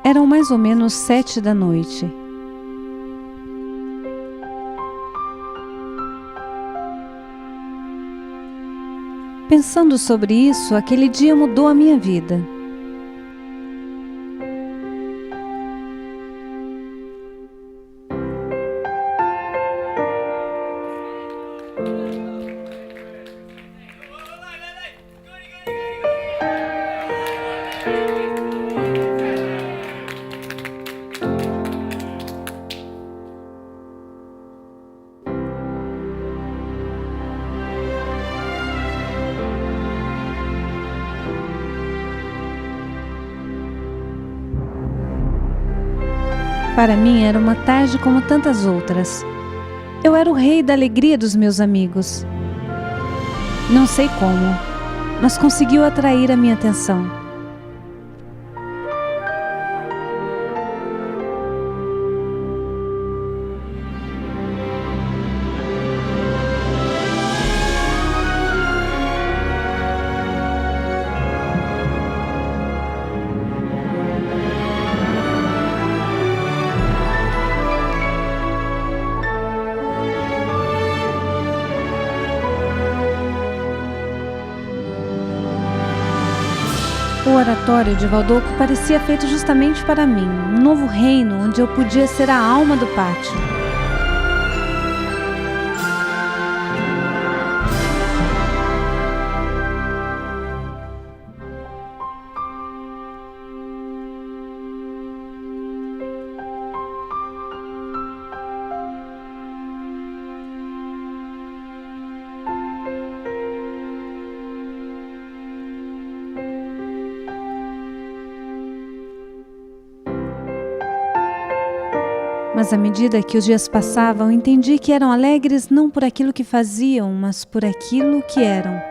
Eram mais ou menos 7 da noite. Pensando sobre isso, aquele dia mudou a minha vida. Para mim era uma tarde como tantas outras. Eu era o rei da alegria dos meus amigos. Não sei como, mas conseguiu atrair a minha atenção. O oratório de Valdoco parecia feito justamente para mim, um novo reino onde eu podia ser a alma do pátio. Mas à medida que os dias passavam, entendi que eram alegres não por aquilo que faziam, mas por aquilo que eram.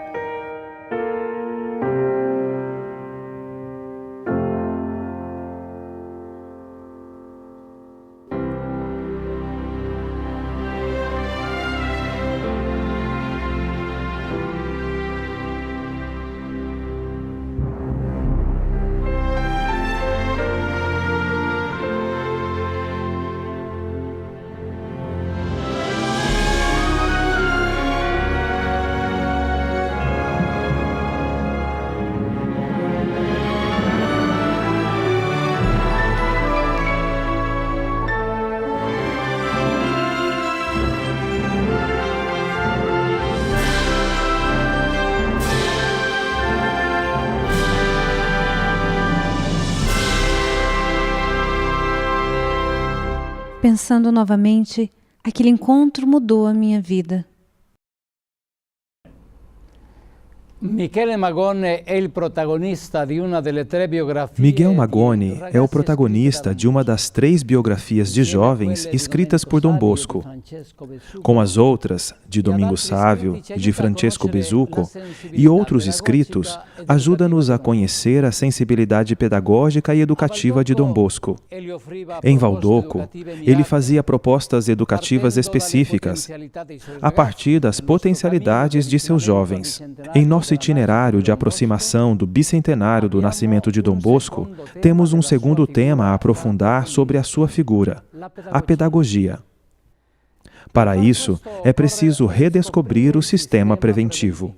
Pensando novamente, aquele encontro mudou a minha vida. Miguel Magone é o protagonista de uma das 3 biografias de jovens escritas por Dom Bosco. Com as outras, de Domingo Sávio e de Francesco Besuco, e outros escritos, ajuda-nos a conhecer a sensibilidade pedagógica e educativa de Dom Bosco. Em Valdoco, ele fazia propostas educativas específicas, a partir das potencialidades de seus jovens. Em nosso itinerário de aproximação do bicentenário do nascimento de Dom Bosco, temos um segundo tema a aprofundar sobre a sua figura, a pedagogia. Para isso, é preciso redescobrir o sistema preventivo.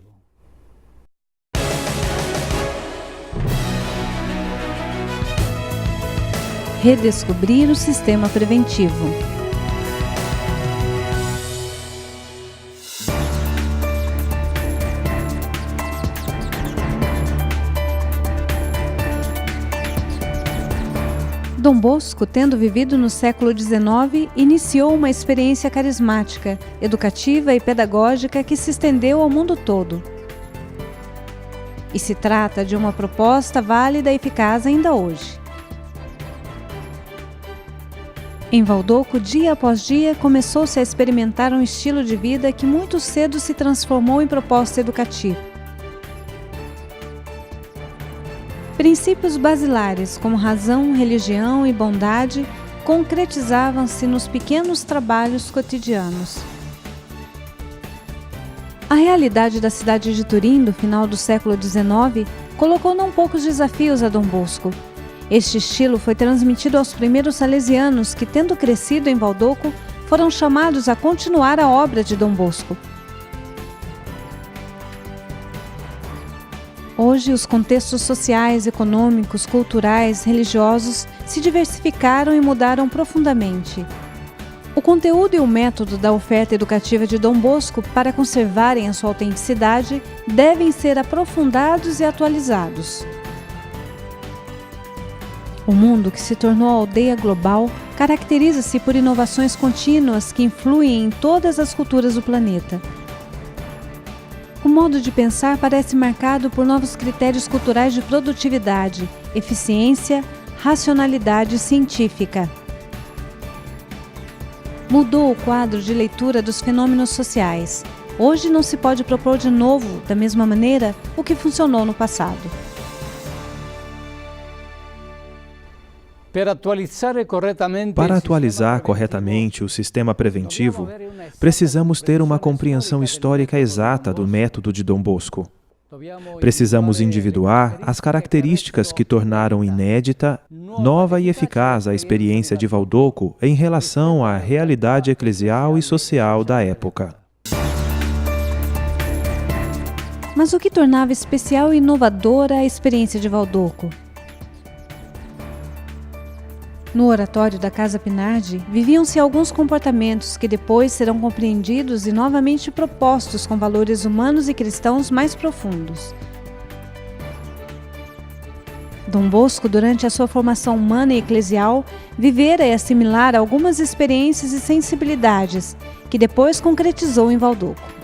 Redescobrir o sistema preventivo. Dom Bosco, tendo vivido no século XIX, iniciou uma experiência carismática, educativa e pedagógica que se estendeu ao mundo todo. E se trata de uma proposta válida e eficaz ainda hoje. Em Valdoco, dia após dia, começou-se a experimentar um estilo de vida que muito cedo se transformou em proposta educativa. Princípios basilares como razão, religião e bondade concretizavam-se nos pequenos trabalhos cotidianos. A realidade da cidade de Turim do final do século XIX colocou não poucos desafios a Dom Bosco, Este estilo foi transmitido aos primeiros salesianos que, tendo crescido em Valdoco, foram chamados a continuar a obra de Dom Bosco. Hoje, os contextos sociais, econômicos, culturais, religiosos se diversificaram e mudaram profundamente. O conteúdo e o método da oferta educativa de Dom Bosco, para conservarem a sua autenticidade, devem ser aprofundados e atualizados. O mundo, que se tornou aldeia global, caracteriza-se por inovações contínuas que influem em todas as culturas do planeta. O modo de pensar parece marcado por novos critérios culturais de produtividade, eficiência, racionalidade científica. Mudou o quadro de leitura dos fenômenos sociais. Hoje não se pode propor de novo, da mesma maneira, o que funcionou no passado. Para atualizar corretamente o sistema preventivo, precisamos ter uma compreensão histórica exata do método de Dom Bosco. Precisamos individuar as características que tornaram inédita, nova e eficaz a experiência de Valdoco em relação à realidade eclesial e social da época. Mas o que tornava especial e inovadora a experiência de Valdoco? No oratório da Casa Pinardi, viviam-se alguns comportamentos que depois serão compreendidos e novamente propostos com valores humanos e cristãos mais profundos. Dom Bosco, durante a sua formação humana e eclesial, vivera e assimilara algumas experiências e sensibilidades, que depois concretizou em Valdoco.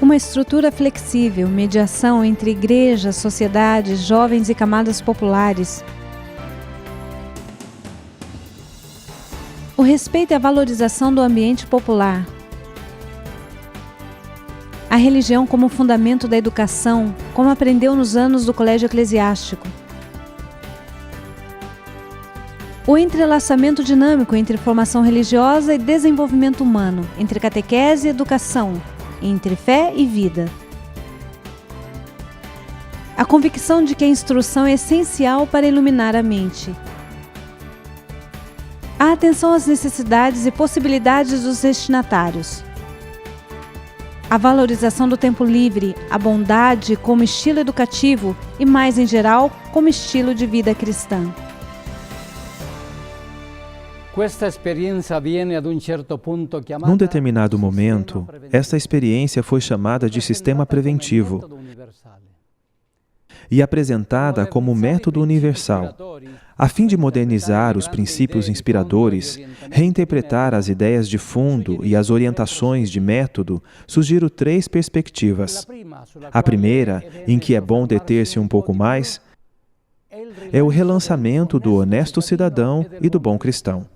Uma estrutura flexível, mediação entre igrejas, sociedades, jovens e camadas populares. O respeito e a valorização do ambiente popular. A religião como fundamento da educação, como aprendeu nos anos do colégio eclesiástico. O entrelaçamento dinâmico entre formação religiosa e desenvolvimento humano, entre catequese e educação, entre fé e vida. A convicção de que a instrução é essencial para iluminar a mente. A atenção às necessidades e possibilidades dos destinatários. A valorização do tempo livre, a bondade como estilo educativo e, mais em geral, como estilo de vida cristã. Num determinado momento, esta experiência foi chamada de sistema preventivo e apresentada como método universal, a fim de modernizar os princípios inspiradores, reinterpretar as ideias de fundo e as orientações de método, surgiram três perspectivas. A primeira, em que é bom deter-se um pouco mais, é o relançamento do honesto cidadão e do bom cristão.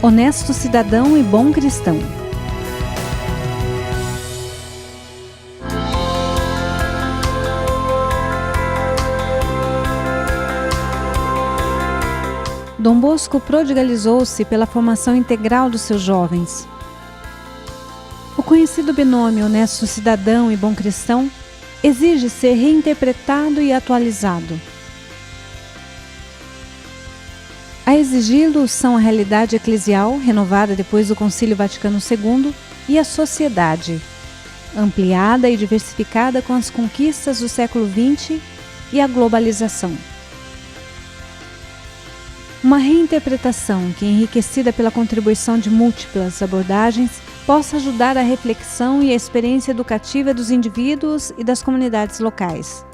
Honesto cidadão e bom cristão. Dom Bosco prodigalizou-se pela formação integral dos seus jovens. O conhecido binômio honesto cidadão e bom cristão exige ser reinterpretado e atualizado. A exigi-lo são a realidade eclesial, renovada depois do Concílio Vaticano II, e a sociedade, ampliada e diversificada com as conquistas do século XX e a globalização. Uma reinterpretação que, enriquecida pela contribuição de múltiplas abordagens, possa ajudar a reflexão e a experiência educativa dos indivíduos e das comunidades locais.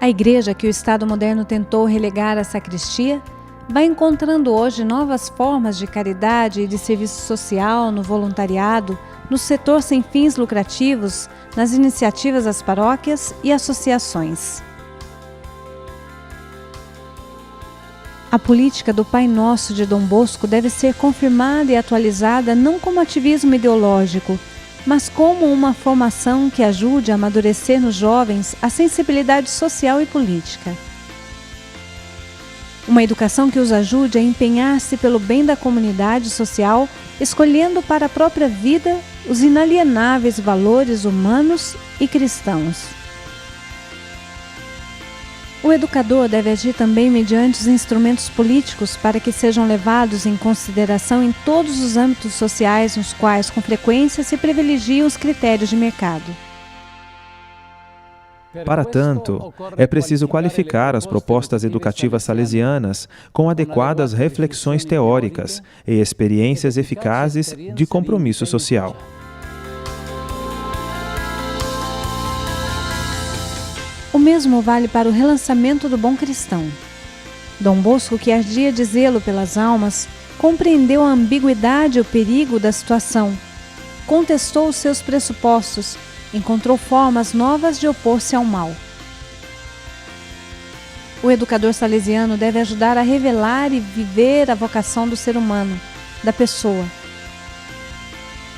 A Igreja, que o Estado moderno tentou relegar à sacristia, vai encontrando hoje novas formas de caridade e de serviço social no voluntariado, no setor sem fins lucrativos, nas iniciativas das paróquias e associações. A política do Pai Nosso de Dom Bosco deve ser confirmada e atualizada não como ativismo ideológico, mas como uma formação que ajude a amadurecer nos jovens a sensibilidade social e política. Uma educação que os ajude a empenhar-se pelo bem da comunidade social, escolhendo para a própria vida os inalienáveis valores humanos e cristãos. O educador deve agir também mediante os instrumentos políticos para que sejam levados em consideração em todos os âmbitos sociais nos quais, com frequência, se privilegiam os critérios de mercado. Para tanto, é preciso qualificar as propostas educativas salesianas com adequadas reflexões teóricas e experiências eficazes de compromisso social. O mesmo vale para o relançamento do bom cristão. Dom Bosco, que ardia de zelo pelas almas, compreendeu a ambiguidade e o perigo da situação, contestou os seus pressupostos, encontrou formas novas de opor-se ao mal. O educador salesiano deve ajudar a revelar e viver a vocação do ser humano, da pessoa.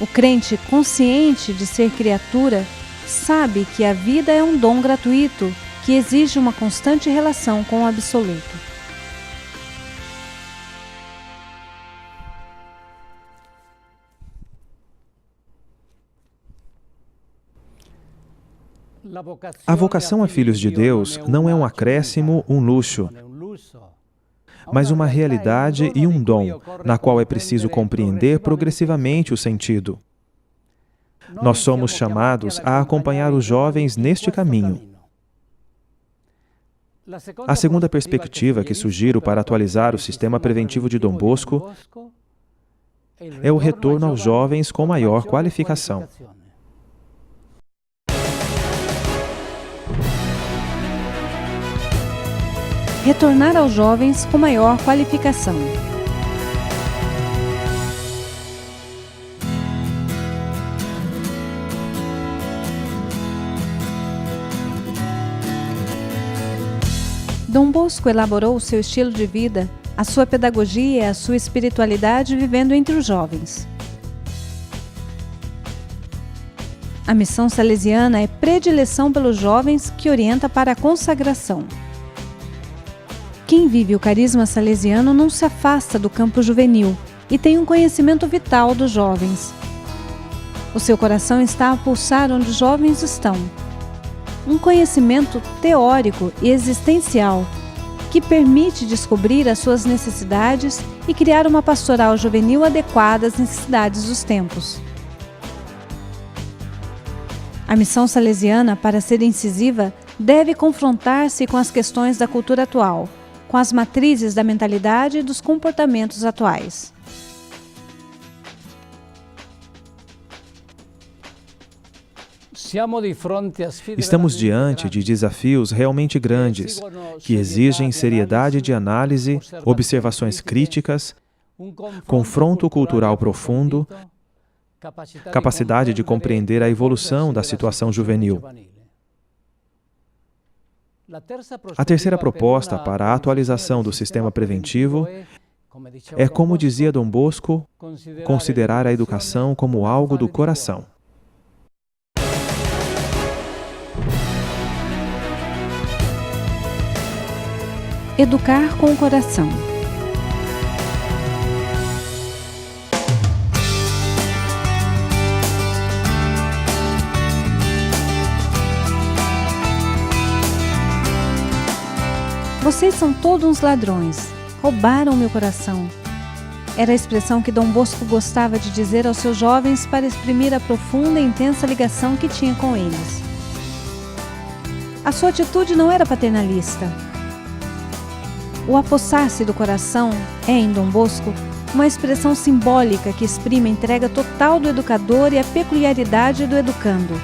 O crente, consciente de ser criatura, sabe que a vida é um dom gratuito que exige uma constante relação com o absoluto. A vocação a filhos de Deus não é um acréscimo, um luxo, mas uma realidade e um dom, na qual é preciso compreender progressivamente o sentido. Nós somos chamados a acompanhar os jovens neste caminho. A segunda perspectiva que sugiro para atualizar o sistema preventivo de Dom Bosco é o retorno aos jovens com maior qualificação. Retornar aos jovens com maior qualificação. Dom Bosco elaborou o seu estilo de vida, a sua pedagogia e a sua espiritualidade vivendo entre os jovens. A missão salesiana é predileção pelos jovens que orienta para a consagração. Quem vive o carisma salesiano não se afasta do campo juvenil e tem um conhecimento vital dos jovens. O seu coração está a pulsar onde os jovens estão. Um conhecimento teórico e existencial que permite descobrir as suas necessidades e criar uma pastoral juvenil adequada às necessidades dos tempos. A missão salesiana, para ser incisiva, deve confrontar-se com as questões da cultura atual, com as matrizes da mentalidade e dos comportamentos atuais. Estamos diante de desafios realmente grandes, que exigem seriedade de análise, observações críticas, confronto cultural profundo, capacidade de compreender a evolução da situação juvenil. A terceira proposta para a atualização do sistema preventivo é, como dizia Dom Bosco, considerar a educação como algo do coração. Educar com o coração. Vocês são todos uns ladrões, roubaram meu coração. Era a expressão que Dom Bosco gostava de dizer aos seus jovens para exprimir a profunda e intensa ligação que tinha com eles. A sua atitude não era paternalista. O apossar-se do coração é, em Dom Bosco, uma expressão simbólica que exprime a entrega total do educador e a peculiaridade do educando.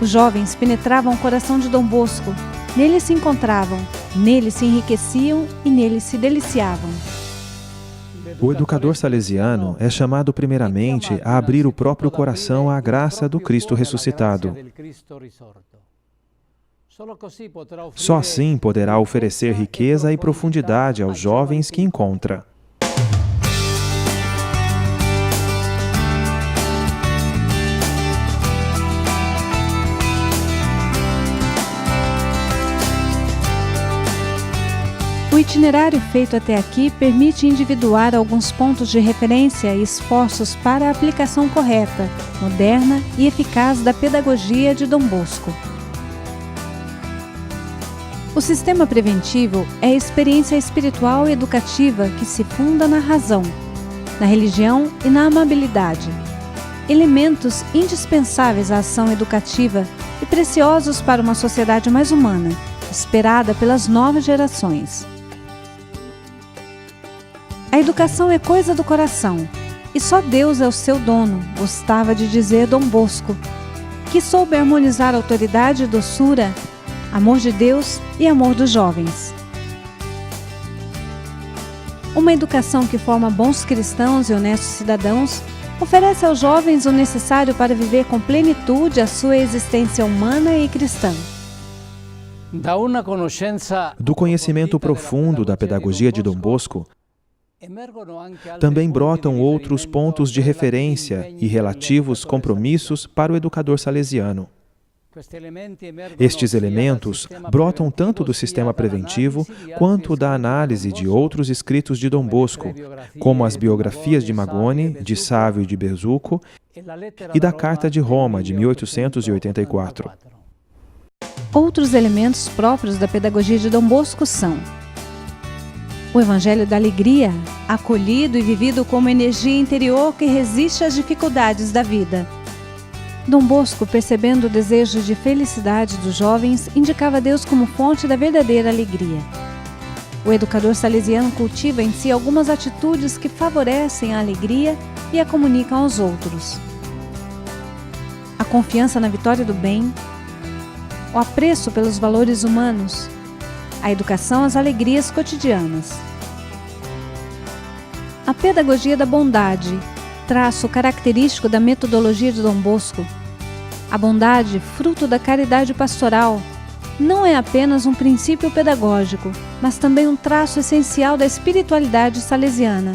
Os jovens penetravam o coração de Dom Bosco, nele se encontravam, nele se enriqueciam e nele se deliciavam. O educador salesiano é chamado primeiramente a abrir o próprio coração à graça do Cristo ressuscitado. Só assim poderá oferecer riqueza e profundidade aos jovens que encontra. O itinerário feito até aqui permite individuar alguns pontos de referência e esforços para a aplicação correta, moderna e eficaz da pedagogia de Dom Bosco. O sistema preventivo é a experiência espiritual e educativa que se funda na razão, na religião e na amabilidade. Elementos indispensáveis à ação educativa e preciosos para uma sociedade mais humana, esperada pelas novas gerações. A educação é coisa do coração, e só Deus é o seu dono, gostava de dizer Dom Bosco, que soube harmonizar autoridade e doçura, amor de Deus e amor dos jovens. Uma educação que forma bons cristãos e honestos cidadãos oferece aos jovens o necessário para viver com plenitude a sua existência humana e cristã. Do conhecimento profundo da pedagogia de Dom Bosco, também brotam outros pontos de referência e relativos compromissos para o educador salesiano. Estes elementos brotam tanto do sistema preventivo quanto da análise de outros escritos de Dom Bosco, como as biografias de Magone, de Sávio e de Besuco, e da Carta de Roma, de 1884. Outros elementos próprios da pedagogia de Dom Bosco são o Evangelho da Alegria, acolhido e vivido como energia interior que resiste às dificuldades da vida. Dom Bosco, percebendo o desejo de felicidade dos jovens, indicava Deus como fonte da verdadeira alegria. O educador salesiano cultiva em si algumas atitudes que favorecem a alegria e a comunicam aos outros. A confiança na vitória do bem, o apreço pelos valores humanos, a educação às alegrias cotidianas. A pedagogia da bondade, traço característico da metodologia de Dom Bosco. A bondade, fruto da caridade pastoral, não é apenas um princípio pedagógico, mas também um traço essencial da espiritualidade salesiana.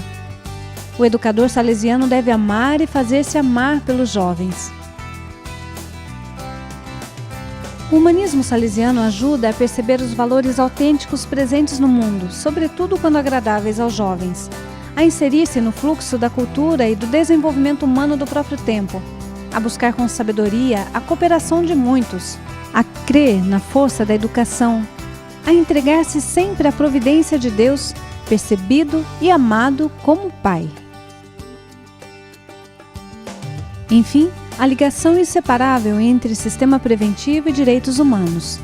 O educador salesiano deve amar e fazer-se amar pelos jovens. O humanismo salesiano ajuda a perceber os valores autênticos presentes no mundo, sobretudo quando agradáveis aos jovens, a inserir-se no fluxo da cultura e do desenvolvimento humano do próprio tempo, a buscar com sabedoria a cooperação de muitos, a crer na força da educação, a entregar-se sempre à providência de Deus, percebido e amado como Pai. Enfim, a ligação inseparável entre sistema preventivo e direitos humanos.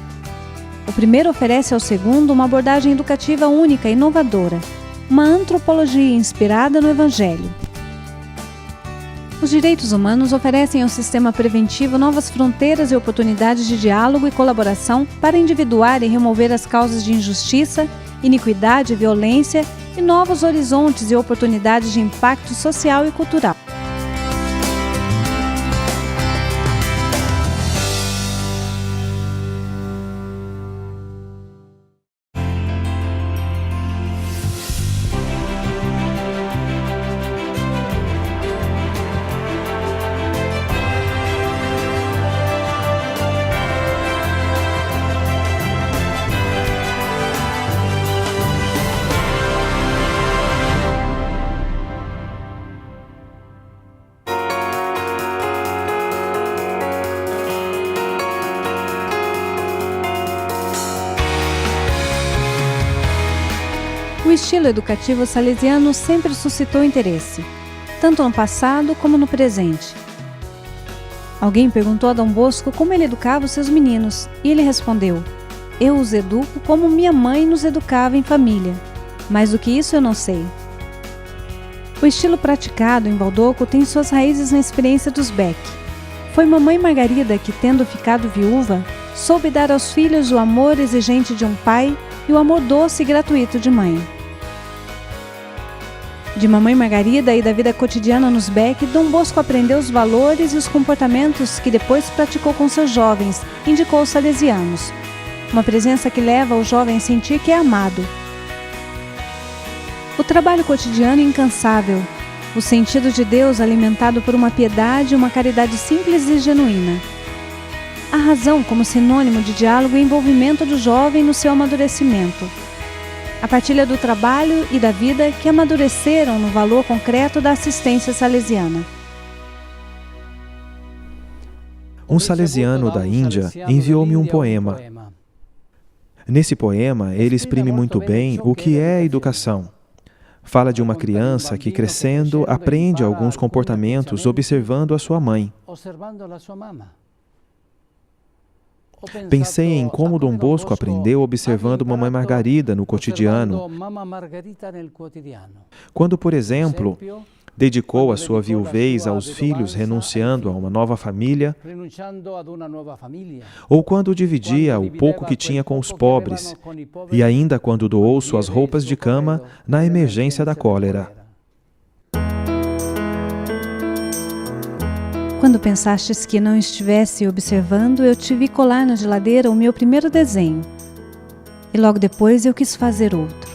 O primeiro oferece ao segundo uma abordagem educativa única e inovadora, uma antropologia inspirada no Evangelho. Os direitos humanos oferecem ao sistema preventivo novas fronteiras e oportunidades de diálogo e colaboração para individuar e remover as causas de injustiça, iniquidade e violência e novos horizontes e oportunidades de impacto social e cultural. O estilo educativo salesiano sempre suscitou interesse, tanto no passado como no presente. Alguém perguntou a Dom Bosco como ele educava os seus meninos, e ele respondeu: "Eu os educo como minha mãe nos educava em família. Mais do que isso eu não sei." O estilo praticado em Baldoco tem suas raízes na experiência dos Beck. Foi mamãe Margarida que, tendo ficado viúva, soube dar aos filhos o amor exigente de um pai e o amor doce e gratuito de mãe. De mamãe Margarida e da vida cotidiana nos Beck, Dom Bosco aprendeu os valores e os comportamentos que depois praticou com seus jovens, indicou aos salesianos. Uma presença que leva o jovem a sentir que é amado. O trabalho cotidiano incansável, o sentido de Deus alimentado por uma piedade e uma caridade simples e genuína. A razão como sinônimo de diálogo e envolvimento do jovem no seu amadurecimento. a partilha do trabalho e da vida que amadureceram no valor concreto da assistência salesiana. Um salesiano da Índia enviou-me um poema. Nesse poema, ele exprime muito bem o que é a educação. Fala de uma criança que, crescendo, aprende alguns comportamentos observando a sua mãe. Pensei em como Dom Bosco aprendeu observando Mamãe Margarida no cotidiano, quando, por exemplo, dedicou a sua viuvez aos filhos renunciando a uma nova família, ou quando dividia o pouco que tinha com os pobres, e ainda quando doou suas roupas de cama na emergência da cólera. Quando pensastes que não estivesse observando, eu te vi colar na geladeira o meu primeiro desenho, e logo depois eu quis fazer outro.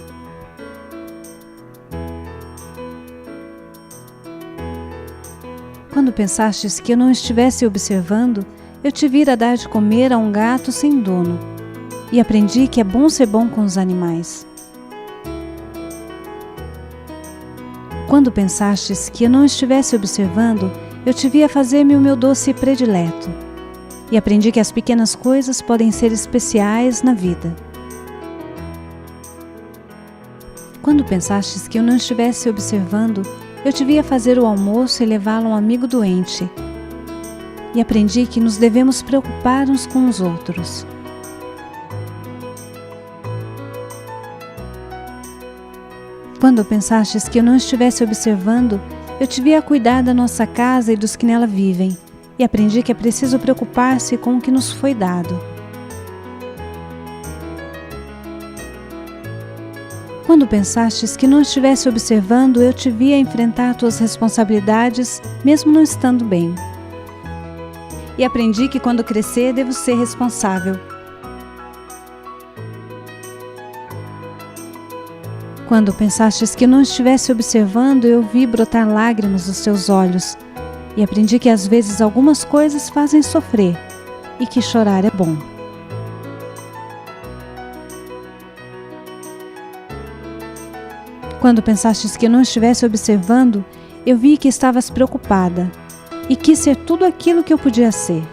Quando pensastes que eu não estivesse observando, eu te vi dar de comer a um gato sem dono, e aprendi que é bom ser bom com os animais. Quando pensastes que eu não estivesse observando, eu te vi a fazer-me o meu doce predileto, e aprendi que as pequenas coisas podem ser especiais na vida. Quando pensastes que eu não estivesse observando, eu te vi a fazer o almoço e levá-lo a um amigo doente, e aprendi que nos devemos preocupar uns com os outros. Quando pensastes que eu não estivesse observando, eu te vi a cuidar da nossa casa e dos que nela vivem, e aprendi que é preciso preocupar-se com o que nos foi dado. Quando pensastes que não estivesse observando, eu te vi a enfrentar tuas responsabilidades, mesmo não estando bem. E aprendi que quando crescer, devo ser responsável. Quando pensastes que não estivesse observando, eu vi brotar lágrimas dos teus olhos, e aprendi que às vezes algumas coisas fazem sofrer, e que chorar é bom. Quando pensastes que eu não estivesse observando, eu vi que estavas preocupada, e quis ser tudo aquilo que eu podia ser.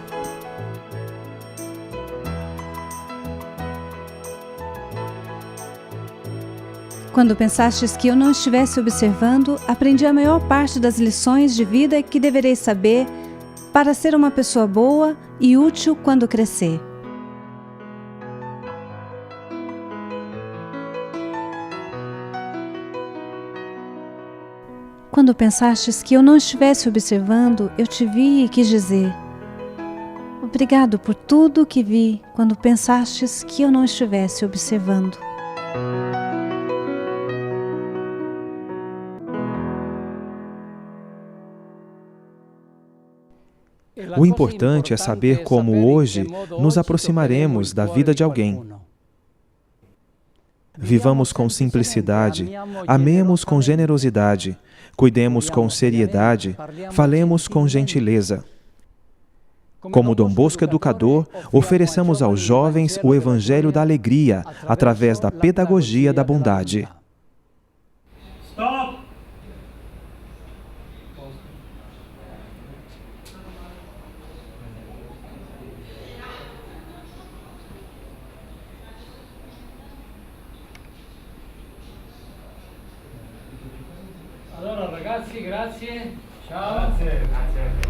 Quando pensastes que eu não estivesse observando, aprendi a maior parte das lições de vida que deverei saber para ser uma pessoa boa e útil quando crescer. Quando pensastes que eu não estivesse observando, eu te vi e quis dizer: obrigado por tudo o que vi quando pensastes que eu não estivesse observando. O importante é saber como hoje nos aproximaremos da vida de alguém. Vivamos com simplicidade, amemos com generosidade, cuidemos com seriedade, falemos com gentileza. Como Dom Bosco Educador, ofereçamos aos jovens o Evangelho da alegria através da pedagogia da bondade. Stop! Allora ragazzi, grazie. Ciao. Grazie.